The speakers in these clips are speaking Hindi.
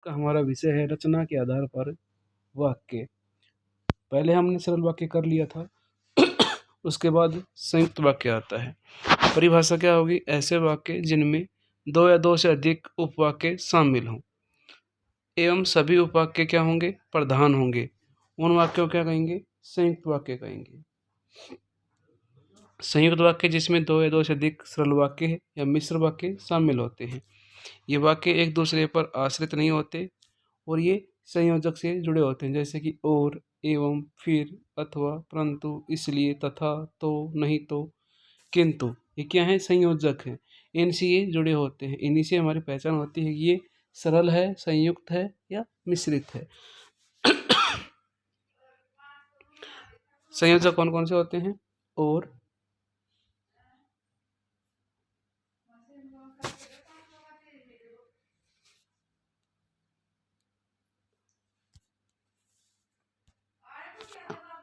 का हमारा विषय है रचना के आधार पर वाक्य। पहले हमने सरल वाक्य कर लिया था। उसके बाद संयुक्त वाक्य आता है। परिभाषा क्या होगी? ऐसे वाक्य जिनमें दो या दो से अधिक उपवाक्य शामिल हों एवं सभी उपवाक्य क्या होंगे? प्रधान होंगे। उन वाक्यों क्या कहेंगे? संयुक्त वाक्य कहेंगे। संयुक्त वाक्य जिसमें दो या दो से अधिक सरल वाक्य या मिश्र वाक्य शामिल होते हैं। ये वाक्य एक दूसरे पर आश्रित नहीं होते और ये संयोजक से जुड़े होते हैं, जैसे कि और, एवं, फिर, अथवा, परंतु, इसलिए, तथा, तो, नहीं तो, किंतु। ये क्या है? संयोजक है। इनसे ये जुड़े होते हैं। इन्हीं से हमारी पहचान होती है कि ये सरल है, संयुक्त है या मिश्रित है। संयोजक कौन कौन से होते हैं?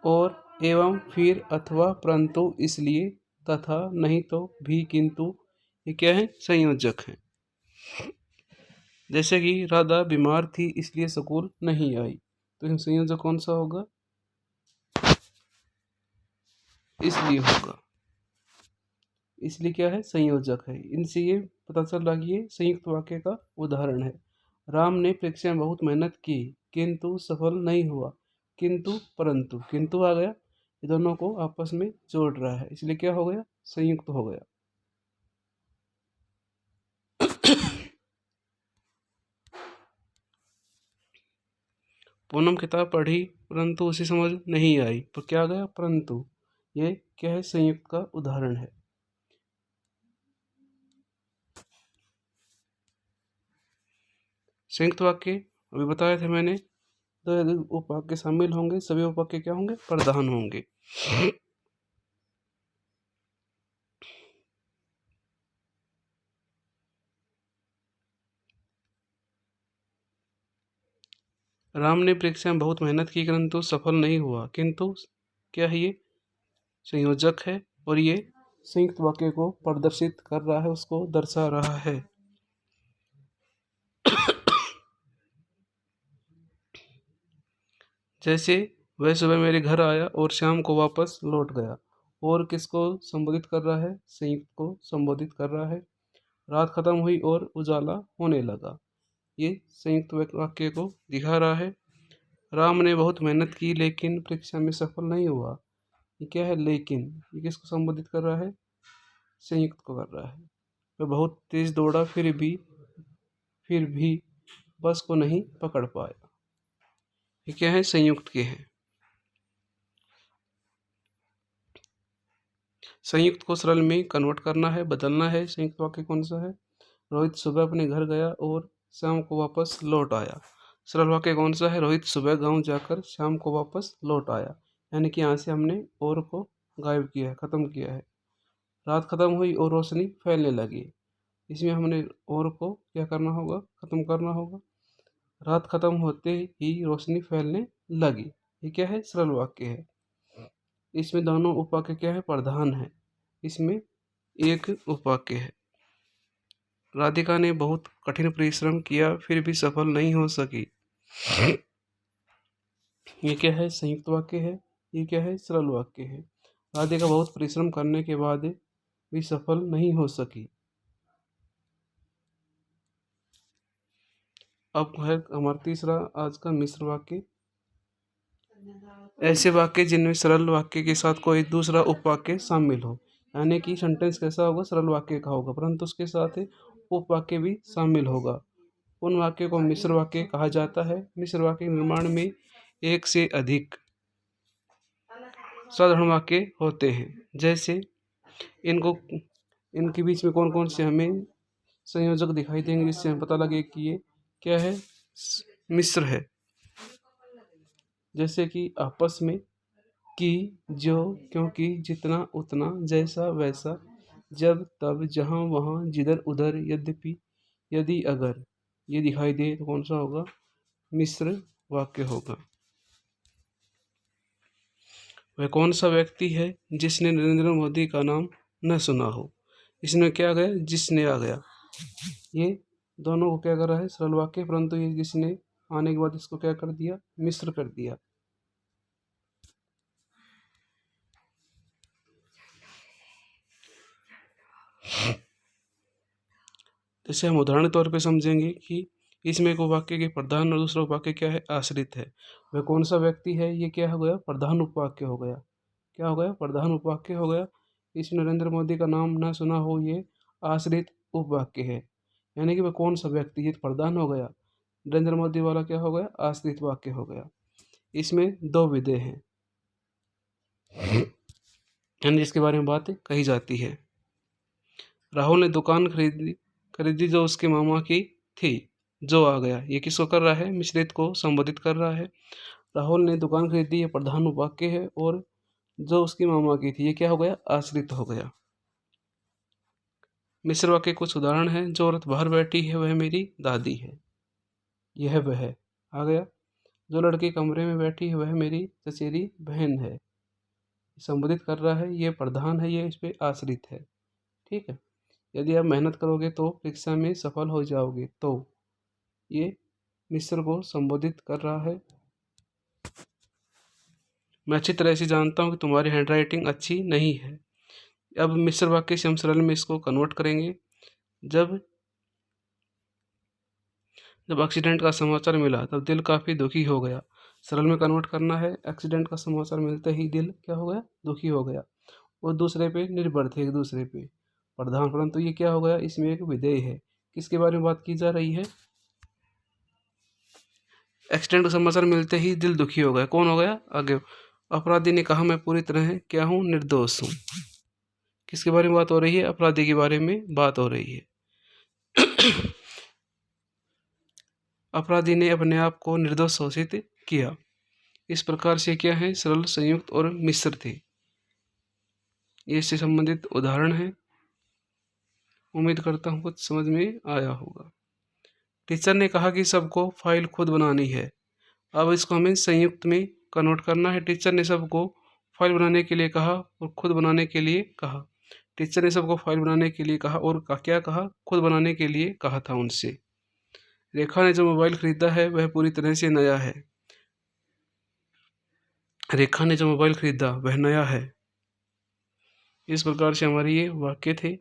और, एवं, फिर, अथवा, परंतु, इसलिए, तथा, नहीं तो, भी, किंतु। ये क्या है? संयोजक है। जैसे कि राधा बीमार थी इसलिए स्कूल नहीं आई, तो इसमें संयोजक कौन सा होगा? इसलिए होगा। इसलिए क्या है? संयोजक है। इनसे ये पता चल रहा कि ये संयुक्त वाक्य का उदाहरण है। राम ने परीक्षा में बहुत मेहनत की किंतु सफल नहीं हुआ। किंतु, परंतु, किंतु आ गया, ये दोनों को आपस में जोड़ रहा है, इसलिए क्या हो गया? संयुक्त हो गया। पूनम किताब पढ़ी परंतु उसे समझ नहीं आई, तो क्या आ गया? परंतु। ये क्या है? संयुक्त का उदाहरण है। संयुक्त वाक्य अभी बताए थे मैंने, दो या अधिक उपवाक्य शामिल होंगे, सभी उपवाक्य क्या होंगे? प्रधान होंगे। राम ने परीक्षा में बहुत मेहनत की परंतु सफल नहीं हुआ। किंतु क्या है? ये संयोजक है और ये संयुक्त वाक्य को प्रदर्शित कर रहा है, उसको दर्शा रहा है। जैसे वह सुबह मेरे घर आया और शाम को वापस लौट गया। और किसको संबोधित कर रहा है? संयुक्त को संबोधित कर रहा है। रात खत्म हुई और उजाला होने लगा, ये संयुक्त वाक्य को दिखा रहा है। राम ने बहुत मेहनत की लेकिन परीक्षा में सफल नहीं हुआ, ये क्या है? लेकिन। ये किसको संबोधित कर रहा है? संयुक्त को कर रहा है। वह बहुत तेज दौड़ा फिर भी बस को नहीं पकड़ पाया, ये क्या है? संयुक्त के हैं। संयुक्त को सरल में कन्वर्ट करना है, बदलना है। संयुक्त वाक्य कौन सा है? रोहित सुबह अपने घर गया और शाम को वापस लौट आया। सरल वाक्य कौन सा है? रोहित सुबह गांव जाकर शाम को वापस लौट आया। यानी कि यहाँ से हमने और को गायब किया है, खत्म किया है। रात खत्म हुई और रोशनी फैलने लगी, इसमें हमने और को क्या करना होगा? खत्म करना होगा। रात खत्म होते ही रोशनी फैलने लगी, ये क्या है? सरल वाक्य है। इसमें दोनों उपवाक्य क्या है? प्रधान है। इसमें एक उपवाक्य है। राधिका ने बहुत कठिन परिश्रम किया फिर भी सफल नहीं हो सकी, ये क्या है? संयुक्त वाक्य है। ये क्या है? सरल वाक्य है। राधिका बहुत परिश्रम करने के बाद भी सफल नहीं हो सकी। अब है हमारा तीसरा आज का मिश्र वाक्य। ऐसे वाक्य जिनमें सरल वाक्य के साथ कोई दूसरा उपवाक्य शामिल हो, यानी कि सेंटेंस कैसा होगा? सरल वाक्य का होगा परंतु उसके साथ उपवाक्य भी शामिल होगा। उन वाक्य को मिश्र वाक्य कहा जाता है। मिश्र वाक्य निर्माण में एक से अधिक साधारण वाक्य होते हैं। जैसे इनके बीच में कौन कौन से हमें संयोजक दिखाई देंगे, जिससे हमें पता लगे कि ये क्या है? मिश्र है। जैसे कि आपस में, कि, जो, क्योंकि, जितना, उतना, जैसा, वैसा, जब, तब, जहाँ, वहाँ, जिधर, उधर, यद्यपि, यदि, अगर, ये दिखाई दे तो कौन सा होगा? मिश्र वाक्य होगा। वह कौन सा व्यक्ति है जिसने नरेंद्र मोदी का नाम न सुना हो? इसमें क्या आ गया? जिसने आ गया। ये दोनों को क्या कर रहा है, सरल वाक्य, परंतु ये किसने आने के बाद इसको क्या कर दिया, मिश्र कर दिया। जैसे हम उदाहरण तौर पे समझेंगे कि इसमें एक वाक्य के प्रधान और दूसरा वाक्य क्या है, आश्रित है। वह कौन सा व्यक्ति है, ये क्या हो गया, प्रधान उपवाक्य हो गया। क्या हो गया, प्रधान उपवाक्य हो गया। इसमें नरेंद्र मोदी का नाम ना सुना हो, ये आश्रित उपवाक्य है। यानी कि वह कौन सा व्यक्ति, ये प्रधान हो गया, नरेंद्र मोदी वाला क्या हो गया, आश्रित वाक्य हो गया। इसमें दो विधेय हैं, यानी जिसके बारे में बात कही जाती है। राहुल ने दुकान खरीदी जो उसके मामा की थी। जो आ गया, ये किसको कर रहा है, मिश्रित को संबोधित कर रहा है। राहुल ने दुकान खरीदी, ये प्रधान वाक्य है, और जो उसकी मामा की थी, ये क्या हो गया, आश्रित हो गया। मिश्र वाक्य कुछ उदाहरण हैं। जो औरत बाहर बैठी है वह मेरी दादी है, यह वह आ गया। जो लड़की कमरे में बैठी है वह मेरी चचेरी बहन है, संबोधित कर रहा है, ये प्रधान है, ये इस पे आश्रित है। ठीक है। यदि आप मेहनत करोगे तो परीक्षा में सफल हो जाओगे, तो ये मिश्र को संबोधित कर रहा है। मैं अच्छी तरह से जानता हूँ कि तुम्हारी हैंडराइटिंग अच्छी नहीं है। अब मिश्र वाक्य से हम सरल में इसको कन्वर्ट करेंगे। जब एक्सीडेंट का समाचार मिला तब दिल काफ़ी दुखी हो गया। सरल में कन्वर्ट करना है। एक्सीडेंट का समाचार मिलते ही दिल क्या हो गया, दुखी हो गया। और दूसरे पे निर्भर थे, एक दूसरे पे प्रधान, परंतु ये क्या हो गया, इसमें एक विधेय है। किसके बारे में बात की जा रही है, एक्सीडेंट का समाचार मिलते ही दिल दुखी हो गया। कौन हो गया, आगे अपराधी ने कहा मैं पूरी तरह क्या हूँ, निर्दोष हूँ। किसके बारे में बात हो रही है, अपराधी के बारे में बात हो रही है। अपराधी ने अपने आप को निर्दोष घोषित किया। इस प्रकार से क्या है, सरल, संयुक्त और मिश्र थे। ये इससे संबंधित उदाहरण है। उम्मीद करता हूँ कुछ समझ में आया होगा। टीचर ने कहा कि सबको फाइल खुद बनानी है। अब इसको हमें संयुक्त में कन्वर्ट करना है। टीचर ने सबको फाइल बनाने के लिए कहा और खुद बनाने के लिए कहा। टीचर ने सबको फाइल बनाने के लिए कहा और क्या कहा, खुद बनाने के लिए कहा था उनसे। रेखा ने जो मोबाइल खरीदा है वह पूरी तरह से नया है। रेखा ने जो मोबाइल खरीदा वह नया है। इस प्रकार से हमारे ये वाक्य थे।